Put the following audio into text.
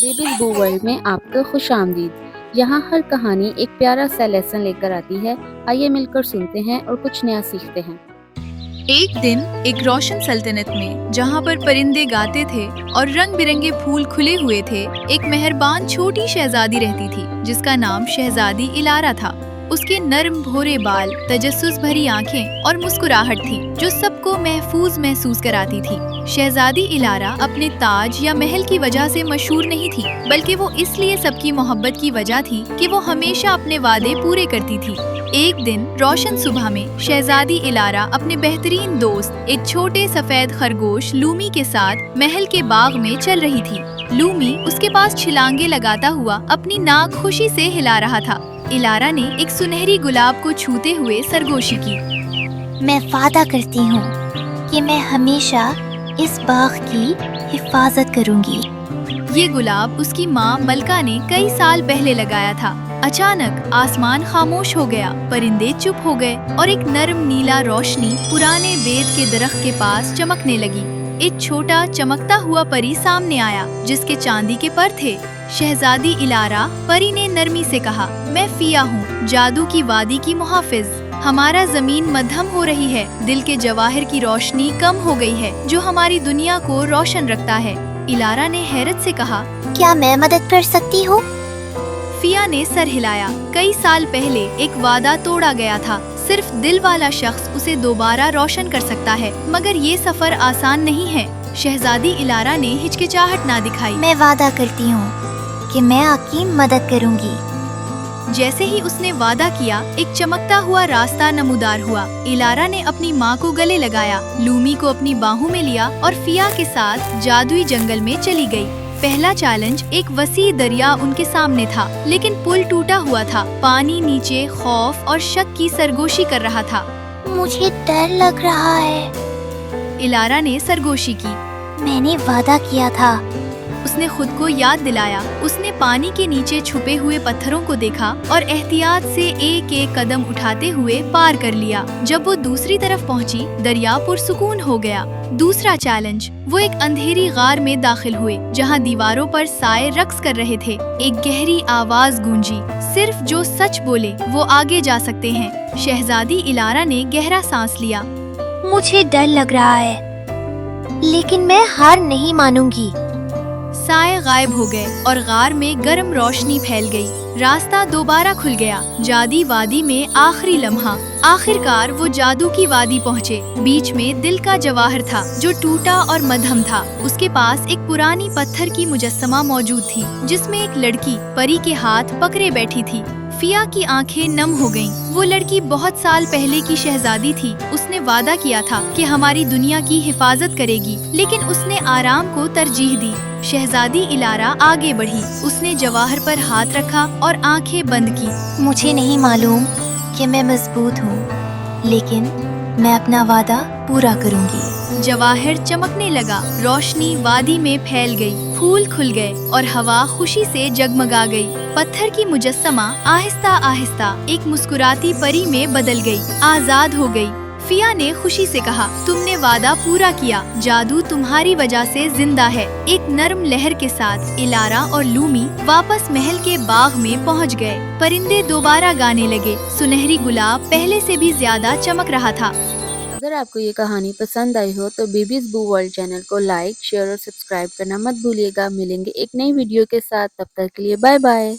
Babies बू world में आपको खुश आमदीद। यहाँ हर कहानी एक प्यारा सा लेसन लेकर आती है। आइए मिलकर सुनते हैं और कुछ नया सीखते हैं। एक दिन एक रोशन सल्तनत में, जहाँ पर परिंदे गाते थे और रंग बिरंगे फूल खुले हुए थे, एक मेहरबान छोटी शहजादी रहती थी जिसका नाम शहजादी इलारा था। उसके नर्म भोरे बाल, तजस्सुस भरी आंखें और मुस्कुराहट थी जो सबको महफूज महसूस कराती थी। शहजादी इलारा अपने ताज या महल की वजह से मशहूर नहीं थी, बल्कि वो इसलिए सबकी मोहब्बत की वजह थी कि वो हमेशा अपने वादे पूरे करती थी। एक दिन रोशन सुबह में शहजादी इलारा अपने बेहतरीन दोस्त एक छोटे सफेद खरगोश लूमी के साथ महल के बाग में चल रही थी। लूमी उसके पास छलांगे लगाता हुआ अपनी नाक खुशी से हिला रहा था। इलारा ने एक सुनहरी गुलाब को छूते हुए सरगोशी की। मैं वादा करती हूँ कि मैं हमेशा इस बाग की हिफाजत करूँगी। ये गुलाब उसकी माँ मलका ने कई साल पहले लगाया था। अचानक आसमान खामोश हो गया, परिंदे चुप हो गए और एक नरम नीला रोशनी पुराने बेद के दरख्त के पास चमकने लगी। एक छोटा चमकता हुआ परी सामने आया जिसके चांदी के पर थे। शहजादी इलारा, परी ने नरमी से कहा, मैं फिया हूँ, जादू की वादी की मुहाफिज। हमारा जमीन मध्यम हो रही है, दिल के जवाहिर की रोशनी कम हो गई है जो हमारी दुनिया को रोशन रखता है। इलारा ने हैरत से कहा, क्या मैं मदद कर सकती हूँ? फिया ने सर हिलाया। कई साल पहले एक वादा तोड़ा गया था, सिर्फ दिल वाला शख्स उसे दोबारा रोशन कर सकता है, मगर ये सफर आसान नहीं है। शहजादी इलारा ने हिचकिचाहट ना दिखाई। मैं वादा करती हूँ कि मैं आपकी मदद करूँगी। जैसे ही उसने वादा किया, एक चमकता हुआ रास्ता नमूदार हुआ। इलारा ने अपनी माँ को गले लगाया, लूमी को अपनी बाहों में लिया और फिया के साथ जादुई जंगल में चली गई। पहला चैलेंज, एक वसी दरिया उनके सामने था, लेकिन पुल टूटा हुआ था। पानी नीचे खौफ और शक की सरगोशी कर रहा था। मुझे डर लग रहा है। इलारा ने सरगोशी की। मैंने वादा किया था। उसने खुद को याद दिलाया। उसने पानी के नीचे छुपे हुए पत्थरों को देखा और एहतियात से एक एक कदम उठाते हुए पार कर लिया। जब वो दूसरी तरफ पहुंची, दरिया पुरसुकून हो गया। दूसरा चैलेंज, वो एक अंधेरी गार में दाखिल हुए जहां दीवारों पर साए रक्स कर रहे थे। एक गहरी आवाज गूंजी, सिर्फ जो सच बोले वो आगे जा सकते हैं। शहजादी इलारा ने गहरा सांस लिया। मुझे डर लग रहा है, लेकिन मैं हार नहीं मानूंगी। साए गायब हो गए और गार में गर्म रोशनी फैल गई। रास्ता दोबारा खुल गया। जादी वादी में आखिरी लम्हा। आखिरकार वो जादू की वादी पहुँचे। बीच में दिल का जवाहर था जो टूटा और मध्यम था। उसके पास एक पुरानी पत्थर की मुजस्समा मौजूद थी जिसमें एक लड़की परी के हाथ पकड़े बैठी थी। फिया की आंखें नम हो गईं। वो लड़की बहुत साल पहले की शहजादी थी। उसने वादा किया था कि हमारी दुनिया की हिफाजत करेगी, लेकिन उसने आराम को तरजीह दी। शहजादी इलारा आगे बढ़ी। उसने जवाहर पर हाथ रखा और आंखें बंद की। मुझे नहीं मालूम कि मैं मजबूत हूँ, लेकिन मैं अपना वादा पूरा करूँगी। जवाहर चमकने लगा, रोशनी वादी में फैल गई, फूल खुल गए और हवा खुशी से जगमगा गई। पत्थर की मुजस्समा आहिस्ता आहिस्ता एक मुस्कुराती परी में बदल गई, आजाद हो गई। फिया ने खुशी से कहा, तुमने वादा पूरा किया, जादू तुम्हारी वजह से जिंदा है। एक नरम लहर के साथ इलारा और लूमी वापस महल के बाग में पहुंच गए। परिंदे दोबारा गाने लगे। सुनहरी गुलाब पहले से भी ज्यादा चमक रहा था। अगर आपको ये कहानी पसंद आई हो तो बेबीज बू वर्ल्ड चैनल को लाइक, शेयर और सब्सक्राइब करना मत भूलिएगा। मिलेंगे एक नई वीडियो के साथ, तब तक के लिए बाय बाय।